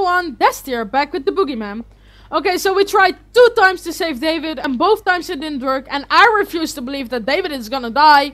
everyone, Destier back with the Boogeyman. Okay, so we tried 2 times to save David, and both times it didn't work, and I refuse to believe that David is gonna die.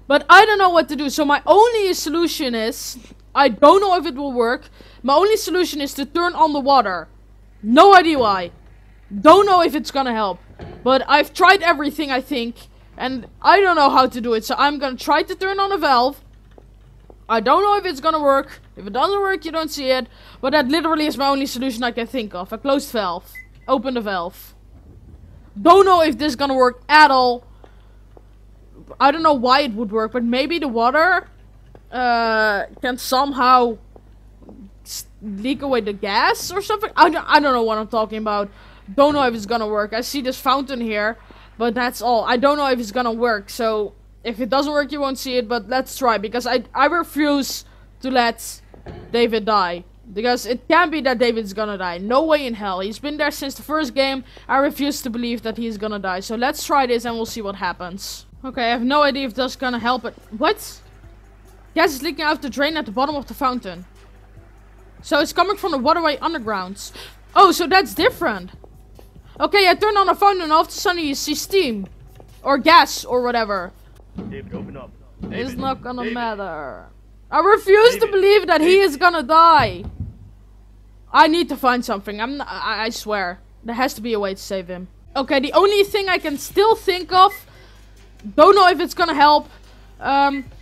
But I don't know what to do, so my only solution is, I don't know if it will work, my only solution is to turn on the water. No idea why. Don't know if it's gonna help. But I've tried everything, I think, and I don't know how to do it, so I'm gonna try to turn on a valve. I don't know if it's gonna work. If it doesn't work, you don't see it. But that literally is my only solution I can think of. A closed valve. Open the valve. Don't know if this is gonna work at all. I don't know why it would work, but maybe the water can somehow leak away the gas or something. I don't know what I'm talking about. Don't know if it's gonna work. I see this fountain here, but that's all. I don't know if it's gonna work, so if it doesn't work, you won't see it, but let's try, because I refuse to let David die. Because it can't be that David's gonna die. No way in hell. He's been there since the first game. I refuse to believe that he's gonna die. So let's try this and we'll see what happens. Okay, I have no idea if that's gonna help it. What? Gas is leaking out the drain at the bottom of the fountain. So it's coming from the waterway underground. Oh, so that's different. Okay, I turned on the fountain and all of a sudden you see steam. Or gas, or whatever. David, open up. David, it's not gonna David. matter. I refuse to believe that he is gonna die. I need to find something. I swear. There has to be a way to save him. Okay, the only thing I can still think of, don't know if it's gonna help,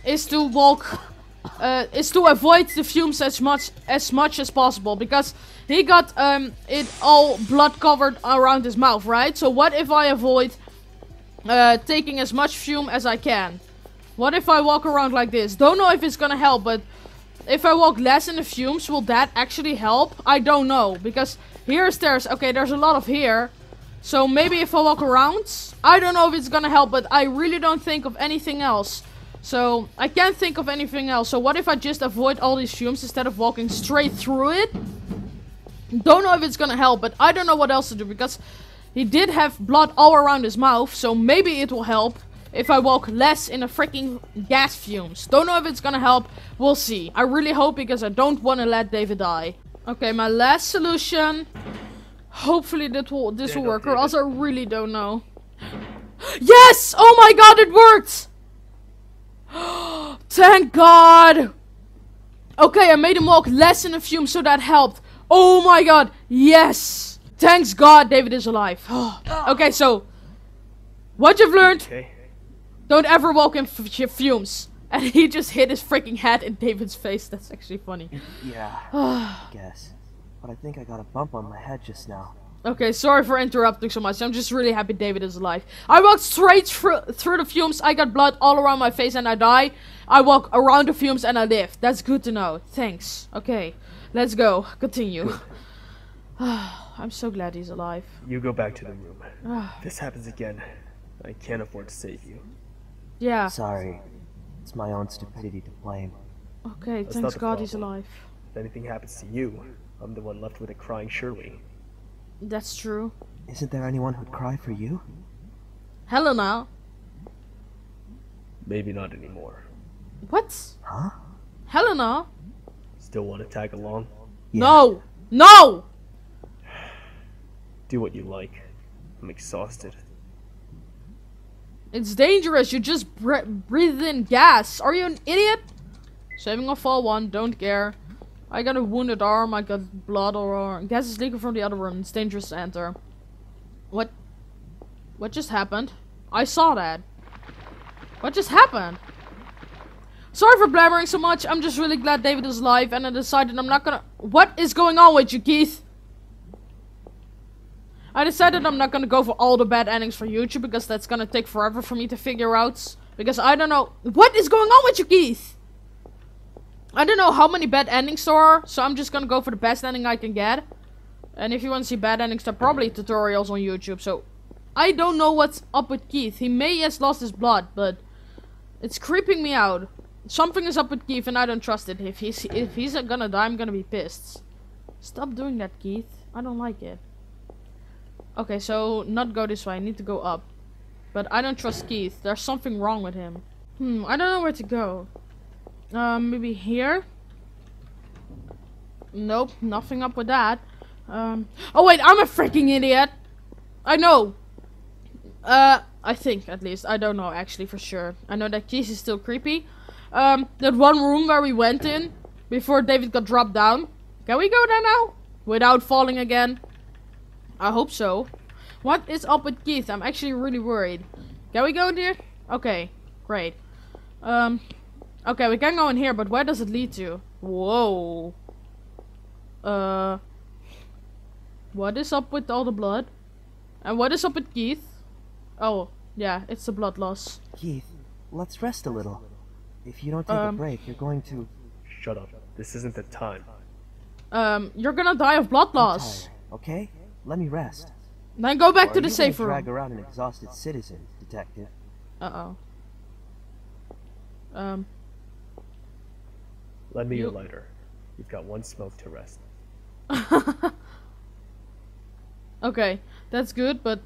is to walk, is to avoid the fumes as much as possible, because he got it all blood covered around his mouth, right? So what if I avoid taking as much fume as I can? What if I walk around like this? Don't know if it's gonna help, but if I walk less in the fumes, will that actually help? I don't know, because here's there's a lot of here. So maybe if I walk around, I don't know if it's gonna help, but I really don't think of anything else. So I can't think of anything else. So what if I just avoid all these fumes instead of walking straight through it? Don't know if it's gonna help, but I don't know what else to do, because he did have blood all around his mouth, so maybe it will help if I walk less in the freaking gas fumes. Don't know if it's gonna help. We'll see. I really hope, because I don't want to let David die. Okay, my last solution. Hopefully this will work, or else I really don't know. Yes! Oh my god, it worked! Thank god! Okay, I made him walk less in the fumes, so that helped. Oh my god, yes! Thanks god, David is alive. Okay, so what you've learned, don't ever walk in fumes. And he just hit his freaking head in David's face. That's actually funny. Yeah, I guess. But I think I got a bump on my head just now. Okay, sorry for interrupting so much. I'm just really happy David is alive. I walked straight through the fumes. I got blood all around my face and I die. I walk around the fumes and I live. That's good to know. Thanks. Okay, let's go. Continue. I'm so glad he's alive. You go back to the room. If this happens again, I can't afford to save you. Yeah. Sorry. It's my own stupidity to blame. Okay, That's thanks not the God he's problem. alive. If anything happens to you, I'm the one left with it crying surely. That's true. Isn't there anyone who'd cry for you? Helena. Maybe not anymore. What? Huh? Helena? Still want to tag along? Yeah. No! No! Do what you like. I'm exhausted. It's dangerous. You just breathe in gas. Are you an idiot? Saving a fall one. Don't care. I got a wounded arm. I got blood or gas is leaking from the other room. It's dangerous to enter. What? What just happened? I saw that. What just happened? Sorry for blabbering so much. I'm just really glad David is alive, and I decided I'm not gonna... What is going on with you, Keith? I decided I'm not gonna go for all the bad endings for YouTube, because that's gonna take forever for me to figure out. Because I don't know... What is going on with you, Keith? I don't know how many bad endings there are, so I'm just gonna go for the best ending I can get. And if you want to see bad endings, there are probably tutorials on YouTube, so... I don't know what's up with Keith. He may have lost his blood, but... It's creeping me out. Something is up with Keith, and I don't trust it. If he's gonna die, I'm gonna be pissed. Stop doing that, Keith. I don't like it. Okay, so not go this way. I need to go up. But I don't trust Keith. There's something wrong with him. I don't know where to go. Maybe here? Nope, nothing up with that. Oh wait, I'm a freaking idiot. I know. I think at least. I don't know actually for sure. I know that Keith is still creepy. That one room where we went in before David got dropped down. Can we go there now? Without falling again? I hope so. What is up with Keith? I'm actually really worried. Can we go in there? Okay, great. Okay, we can go in here, but where does it lead to? Whoa. What is up with all the blood? And what is up with Keith? Oh, yeah, it's the blood loss. Keith, let's rest a little. If you don't take a break, you're going to... Shut up. This isn't the time. You're gonna die of blood loss. Tired, okay? Let me rest. Then go back Or to the are you safe gonna room. drag around an exhausted citizen, detective? Uh-oh. Lend me your lighter. You've got one smoke to rest. Okay, that's good, but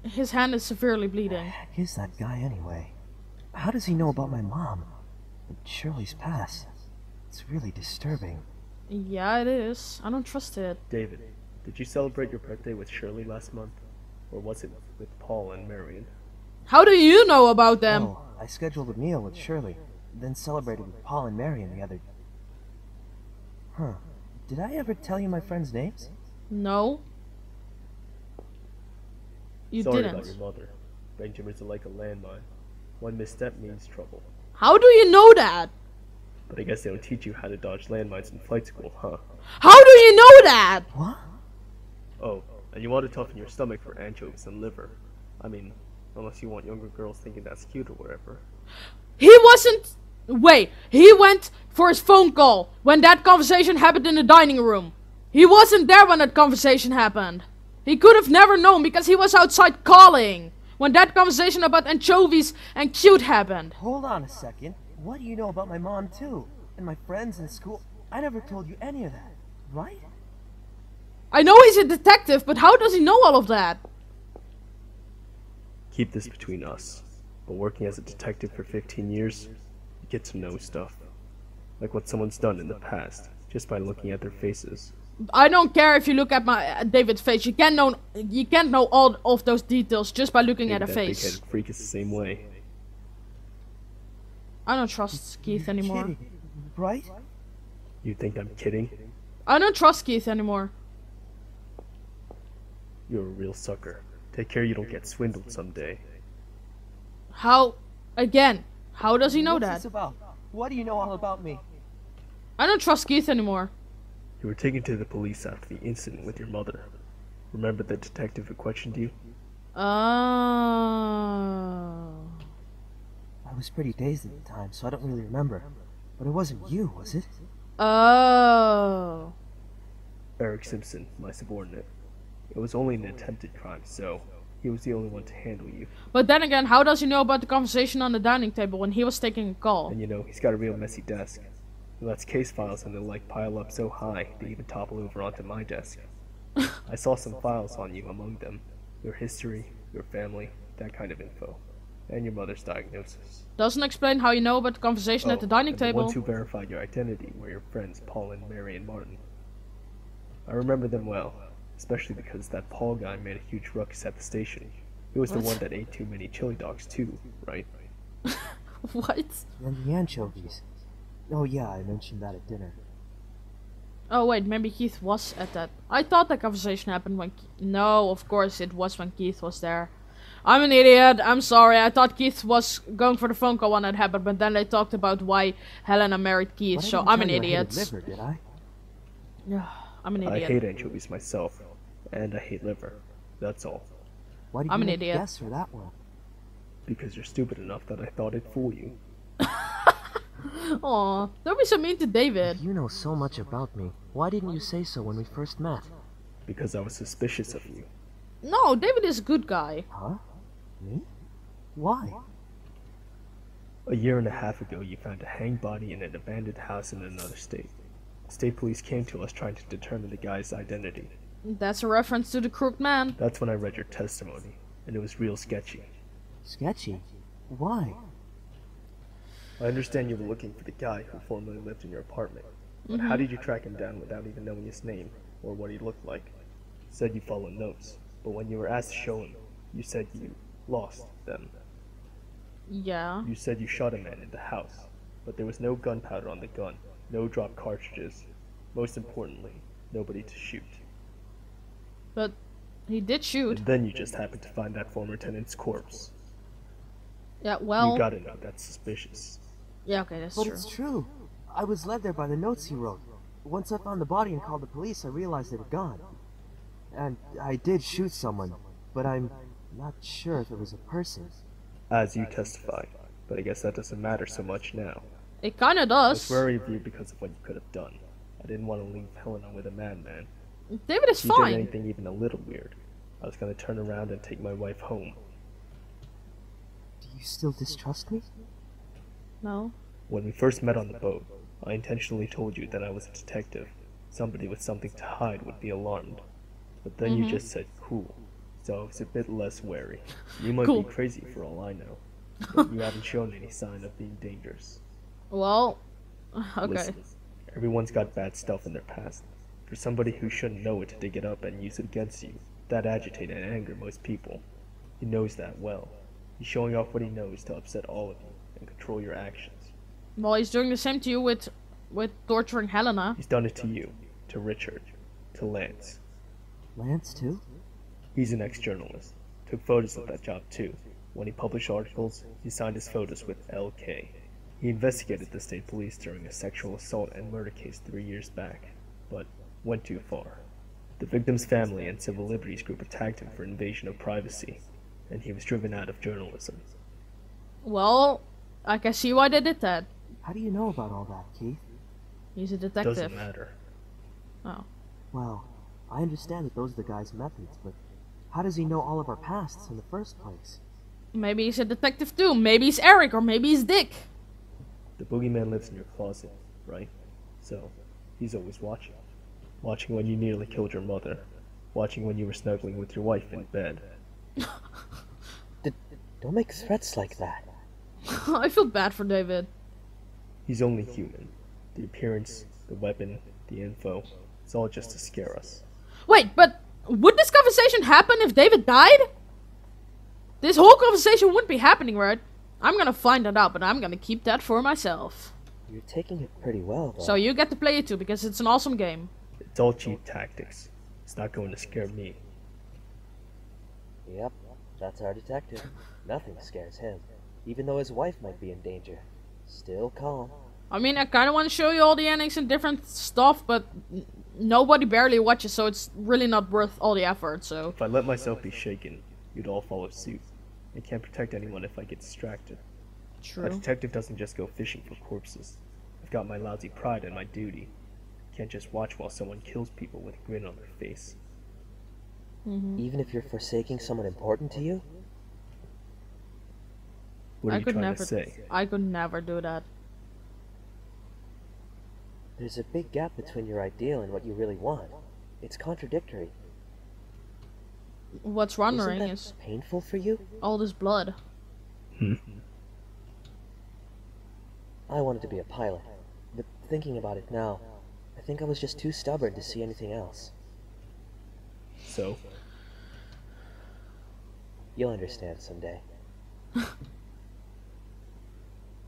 his hand is severely bleeding. Who the heck is that guy anyway? How does he know about my mom? And Shirley's past. It's really disturbing. Yeah, it is. I don't trust it. David, did you celebrate your birthday with Shirley last month? Or was it with Paul and Marion? How do you know about them? Oh, I scheduled a meal with Shirley, then celebrated with Paul and Marion the other... Huh. Did I ever tell you my friends' names? No. You Sorry didn't. about your mother. Benjamin's like a landmine. One misstep means trouble. How do you know that? But I guess they don't teach you how to dodge landmines in flight school, huh? How do you know that? What? Oh, and you want to toughen your stomach for anchovies and liver. I mean, unless you want younger girls thinking that's cute or whatever. He wasn't... Wait, he went for his phone call when that conversation happened in the dining room. He wasn't there when that conversation happened. He could have never known because he was outside calling when that conversation about anchovies and cute happened. Hold on a second. What do you know about my mom too? And my friends in school? I never told you any of that, right? I know he's a detective, but how does he know all of that? Keep this between us. But working as a detective for 15 years, you get to know stuff. Like what someone's done in the past, just by looking at their faces. I don't care if you look at my David's face. You can't know all of those details just by looking at a That face. big-headed freak is the same way. I don't trust Keith anymore. Kidding, right? You think I'm kidding? I don't trust Keith anymore. You're a real sucker. Take care you don't get swindled someday. How? Again, how does he know What's that? this about? What do you know all about me? I don't trust Keith anymore. You were taken to the police after the incident with your mother. Remember the detective who questioned you? Oh. I was pretty dazed at the time, so I don't really remember. But it wasn't you, was it? Oh. Eric Simpson, my subordinate. It was only an attempted crime, so he was the only one to handle you. But then again, how does he know about the conversation on the dining table when he was taking a call? And you know, he's got a real messy desk. He lets case files and the like pile up so high they even topple over onto my desk. I saw some files on you among them. Your history, your family, that kind of info. And your mother's diagnosis. Doesn't explain how you know about the conversation at the dining and table. The ones who verified your identity were your friends Paul and Mary and Martin. I remember them well, especially because that Paul guy made a huge ruckus at the station. He was the one that ate too many chili dogs too, right? What? And the anchovies. Oh yeah, I mentioned that at dinner. Oh wait, maybe Keith was at that. I thought that conversation happened when... No, of course it was when Keith was there. I'm an idiot, I'm sorry. I thought Keith was going for the phone call when that happened, but then they talked about why Helena married Keith, But I so didn't I'm tell an you I idiot. hated liver, did I? Yeah, I'm an I idiot. hate anchovies myself, and I hate liver. That's all. Why did I'm you an make a idiot. guess for that one? Because you're stupid enough that I thought I'd fool you. Aw, don't be so mean to David. You know so much about me. Why didn't you say so when we first met? Because I was suspicious of you. No, David is a good guy. Huh? Me? Why? A year and a half ago, you found a hanged body in an abandoned house in another state. State police came to us trying to determine the guy's identity. That's a reference to the crooked man. That's when I read your testimony, and it was real sketchy. Sketchy? Why? I understand you were looking for the guy who formerly lived in your apartment. But how did you track him down without even knowing his name or what he looked like? You said you followed notes, but when you were asked to show him, you said you lost them. Yeah. You said you shot a man in the house, but there was no gunpowder on the gun, no dropped cartridges. Most importantly, nobody to shoot. But he did shoot. And then you just happened to find that former tenant's corpse. Yeah, well... You gotta know that's suspicious. Yeah, okay, that's But true. it's true. I was led there by the notes he wrote. Once I found the body and called the police, I realized they were gone. And I did shoot someone, but I'm not sure if it was a person. As you testified, but I guess that doesn't matter so much now. It kinda I was does. worried of you because of what you could have done. I didn't want to leave Helena with a madman. David is If you did fine. anything even a little weird, I was gonna turn around and take my wife home. Do you still distrust me? No. When we first met on the boat, I intentionally told you that I was a detective. Somebody with something to hide would be alarmed. But then you just said cool, so I was a bit less wary. You might Cool. be crazy for all I know, but you haven't shown any sign of being dangerous. Well... Okay. Listen, everyone's got bad stuff in their past. For somebody who shouldn't know it to dig it up and use it against you, that agitate and anger most people. He knows that well. He's showing off what he knows to upset all of you and control your actions. Well, he's doing the same to you with torturing Helena. He's done it to you, to Richard, to Lance. Lance, too? He's an ex-journalist. Took photos of that job too. When he published articles, he signed his photos with LK. He investigated the state police during a sexual assault and murder case 3 years back, but went too far. The victim's family and civil liberties group attacked him for invasion of privacy, and he was driven out of journalism. Well, I can see why they did that. How do you know about all that, Keith? He's a detective. Doesn't matter. Oh. Well, I understand that those are the guy's methods, but how does he know all of our pasts in the first place? Maybe he's a detective too. Maybe he's Eric, or maybe he's Dick. The boogeyman lives in your closet, right? So, he's always watching. Watching when you nearly killed your mother. Watching when you were snuggling with your wife in bed. Don't make threats like that. I feel bad for David. He's only human. The appearance, the weapon, the info, it's all just to scare us. Wait, but would this conversation happen if David died? This whole conversation wouldn't be happening, right? I'm gonna find that out, but I'm gonna keep that for myself. You're taking it pretty well, though. So you get to play it too, because it's an awesome game. It's all cheap tactics. It's not going to scare me. Yep, that's our detective. Nothing scares him, even though his wife might be in danger. Still calm. I mean, I kinda wanna show you all the endings and different stuff, but nobody barely watches, so it's really not worth all the effort, so... If I let myself be shaken, you'd all follow suit. I can't protect anyone if I get distracted. A True. detective doesn't just go fishing for corpses. I've got my lousy pride and my duty. Can't just watch while someone kills people with a grin on their face. Even if you're forsaking someone important to you? What are I you could trying never... to say? I could never do that. There's a big gap between your ideal and what you really want. It's contradictory. What's Isn't wondering that is painful for you? all this blood. I wanted to be a pilot, but thinking about it now, I think I was just too stubborn to see anything else. So, You'll understand someday.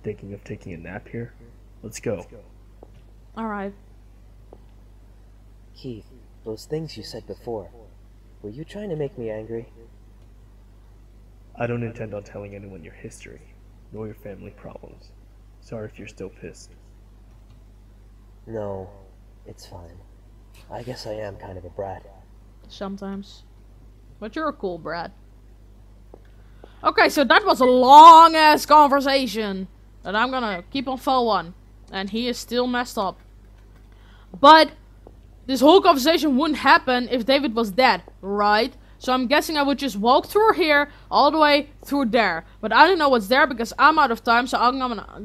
thinking of taking a nap here? Let's go. Alright. Keith, those things you said before, were you trying to make me angry? I don't intend on telling anyone your history, nor your family problems. Sorry if you're still pissed. No, it's fine. I guess I am kind of a brat. Sometimes. But you're a cool brat. Okay, so that was a long-ass conversation. That I'm gonna keep on file 1. And he is still messed up. But this whole conversation wouldn't happen if David was dead, right? So I'm guessing I would just walk through here, all the way through there. But I don't know what's there because I'm out of time, so I'm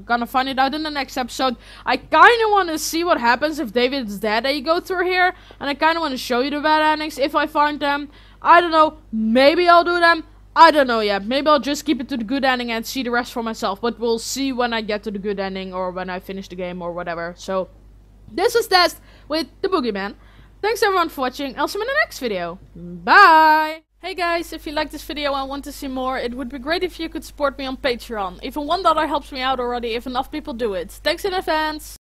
gonna find it out in the next episode. I kinda wanna see what happens if David is dead and you go through here. And I kinda wanna show you the bad endings if I find them. I don't know, maybe I'll do them. I don't know yet. Maybe I'll just keep it to the good ending and see the rest for myself. But we'll see when I get to the good ending or when I finish the game or whatever. So, This was Test with the Boogeyman. Thanks everyone for watching. I'll see you in the next video. Bye! Hey guys, if you like this video and want to see more, it would be great if you could support me on Patreon. Even $1 helps me out already if enough people do it. Thanks in advance!